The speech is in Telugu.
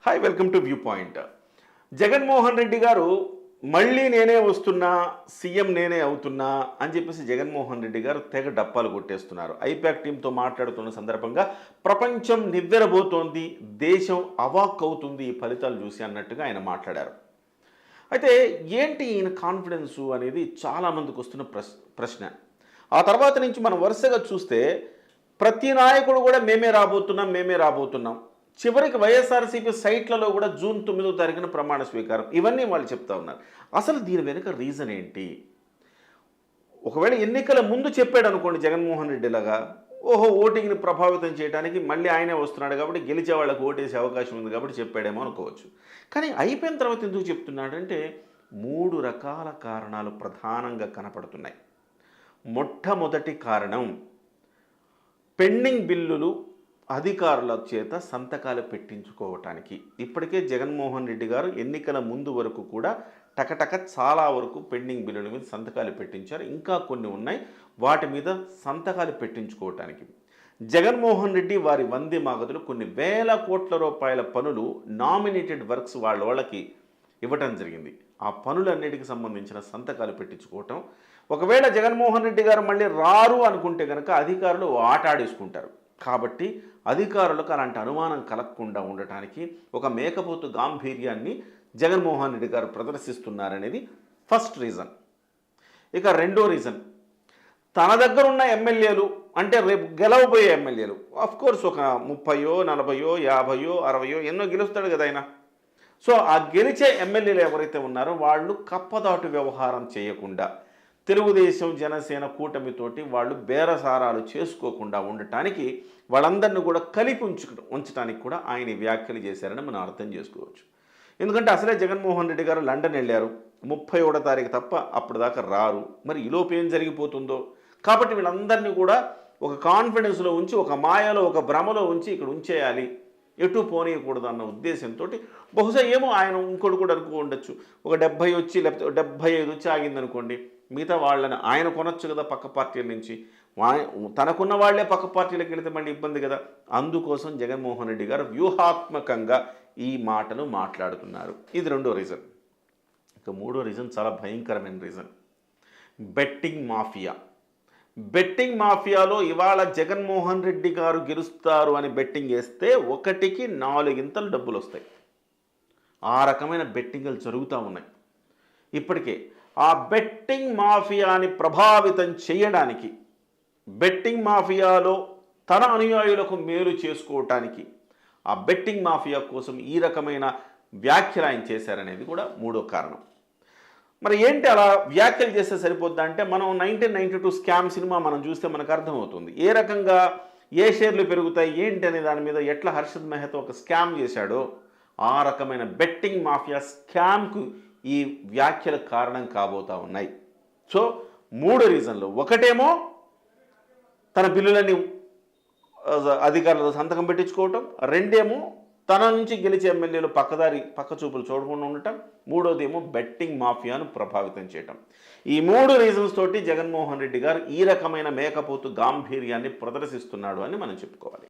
Hi, welcome to view point. Jaganmohan Reddy గారు మళ్ళీ నేనే వస్తున్నా, సీఎం నేనే అవుతున్నా అని చెప్పేసి జగన్మోహన్ రెడ్డి గారు తెగ డప్పాలు కొట్టేస్తున్నారు. ఐపాక్ టీంతో మాట్లాడుతున్న సందర్భంగా ప్రపంచం నివ్వెరబోతోంది, దేశం అవాక్ అవుతుంది ఈ ఫలితాలు చూసి అన్నట్టుగా ఆయన మాట్లాడారు. అయితే ఏంటి ఈయన కాన్ఫిడెన్సు అనేది చాలామందికి వస్తున్న ప్రశ్న. ఆ తర్వాత నుంచి మనం వరుసగా చూస్తే ప్రతి నాయకుడు కూడా మేమే రాబోతున్నాం. చివరికి వైఎస్ఆర్సీపీ సైట్లలో కూడా జూన్ 9వ తారీఖున ప్రమాణ స్వీకారం, ఇవన్నీ వాళ్ళు చెప్తా ఉన్నారు. అసలు దీని వెనుక రీజన్ ఏంటి? ఒకవేళ ఎన్నికల ముందు చెప్పాడు అనుకోండి జగన్మోహన్ రెడ్డి లాగా, ఓహో ఓటింగ్ని ప్రభావితం చేయడానికి మళ్ళీ ఆయనే వస్తున్నాడు కాబట్టి గెలిచే వాళ్ళకు ఓటేసే అవకాశం ఉంది కాబట్టి చెప్పాడేమో అనుకోవచ్చు. కానీ అయిపోయిన తర్వాత ఎందుకు చెప్తున్నాడంటే 3 రకాల కారణాలు ప్రధానంగా కనపడుతున్నాయి. మొట్టమొదటి కారణం, పెండింగ్ బిల్లులు అధికారుల చేత సంతకాలు పెట్టించుకోవటానికి. ఇప్పటికే జగన్మోహన్ రెడ్డి గారు ఎన్నికల ముందు వరకు కూడా టకటక చాలా వరకు పెండింగ్ బిల్లుల మీద సంతకాలు పెట్టించారు. ఇంకా కొన్ని ఉన్నాయి, వాటి మీద సంతకాలు పెట్టించుకోవటానికి జగన్మోహన్ రెడ్డి వారి వంది మాగదులు కొన్ని వేల కోట్ల రూపాయల పనులు నామినేటెడ్ వర్క్స్ వాళ్ళకి ఇవ్వటం జరిగింది. ఆ పనులన్నిటికి సంబంధించిన సంతకాలు పెట్టించుకోవటం. ఒకవేళ జగన్మోహన్ రెడ్డి గారు మళ్ళీ రారు అనుకుంటే కనుక అధికారులు ఆట ఆడేసుకుంటారు. కాబట్టి అధికారులకు అలాంటి అనుమానం కలగకుండా ఉండటానికి ఒక మేకపోతు గాంభీర్యాన్ని జగన్మోహన్ రెడ్డి గారు ప్రదర్శిస్తున్నారనేది ఫస్ట్ రీజన్. ఇక రెండో రీజన్, తన దగ్గర ఉన్న ఎమ్మెల్యేలు అంటే రేపు గెలవబోయే ఎమ్మెల్యేలు, కోర్స్ ఒక 30, 40, 50, 60 ఎన్నో గెలుస్తాడు కదా ఆయన. సో ఆ గెలిచే ఎమ్మెల్యేలు ఎవరైతే ఉన్నారో వాళ్ళు కప్పదాటు వ్యవహారం చేయకుండా తెలుగుదేశం జనసేన కూటమితోటి వాళ్ళు బేరసారాలు చేసుకోకుండా ఉండటానికి వాళ్ళందరినీ కూడా కలిపి ఉంచడానికి కూడా ఆయన వ్యాఖ్యలు చేశారని మనం అర్థం చేసుకోవచ్చు. ఎందుకంటే అసలే జగన్మోహన్ రెడ్డి గారు లండన్ వెళ్ళారు, 31వ తారీఖు తప్ప అప్పుడు దాకా రారు. మరి ఈలోపు ఏం జరిగిపోతుందో, కాబట్టి వీళ్ళందరినీ కూడా ఒక కాన్ఫిడెన్స్లో ఉంచి, ఒక మాయలో, ఒక భ్రమలో ఉంచి ఇక్కడ ఉంచేయాలి, ఎటు పోనీయకూడదు అన్న ఉద్దేశంతో బహుశా ఏమో ఆయన ఇంకోటి కూడా అనుకో ఉండొచ్చు, ఒక 70 వచ్చి లేకపోతే 75 వచ్చి ఆగిందనుకోండి, మిగతా వాళ్ళని ఆయన కొనొచ్చు కదా పక్క పార్టీల నుంచి. తనకున్న వాళ్లే పక్క పార్టీలకు వెళితే మళ్ళీ ఇబ్బంది కదా. అందుకోసం జగన్మోహన్ రెడ్డి గారు వ్యూహాత్మకంగా ఈ మాటలు మాట్లాడుతున్నారు. ఇది రెండో రీజన్. ఇక మూడో రీజన్ చాలా భయంకరమైన రీజన్, బెట్టింగ్ మాఫియా. బెట్టింగ్ మాఫియాలో ఇవాళ జగన్మోహన్ రెడ్డి గారు గెలుస్తారు అని బెట్టింగ్ వేస్తే 1కి 4 డబ్బులు వస్తాయి. ఆ రకమైన బెట్టింగ్లు జరుగుతూ ఉన్నాయి. ఇప్పటికే ఆ బెట్టింగ్ మాఫియాని ప్రభావితం చేయడానికి, బెట్టింగ్ మాఫియాలో తన అనుయాయులకు మేలు చేసుకోవటానికి, ఆ బెట్టింగ్ మాఫియా కోసం ఈ రకమైన వ్యాఖ్యలు ఆయన చేశారనేది కూడా మూడో కారణం. మరి ఏంటి అలా వ్యాఖ్యలు చేస్తే సరిపోద్దా అంటే, మనం 1992 స్కామ్ సినిమా మనం చూస్తే మనకు అర్థమవుతుంది ఏ రకంగా ఏ షేర్లు పెరుగుతాయి ఏంటి అనే దాని మీద ఎట్లా హర్షద్ మెహతా ఒక స్కామ్ చేశాడో, ఆ రకమైన బెట్టింగ్ మాఫియా స్కామ్కు ఈ వ్యాఖ్యలు కారణం కాబోతా ఉన్నాయి. సో 3 రీజన్లు, ఒకటేమో తన బిల్లులని అధికారులతో సంతకం పెట్టించుకోవటం, రెండేమో తన నుంచి గెలిచే ఎమ్మెల్యేలు పక్క చూపులు చూడకుండా ఉండటం, మూడోదేమో బెట్టింగ్ మాఫియాను ప్రభావితం చేయటం. ఈ 3 రీజన్స్ తోటి జగన్మోహన్ రెడ్డి గారు ఈ రకమైన మేకపోతు గాంభీర్యాన్ని ప్రదర్శిస్తున్నాడు అని మనం చెప్పుకోవాలి.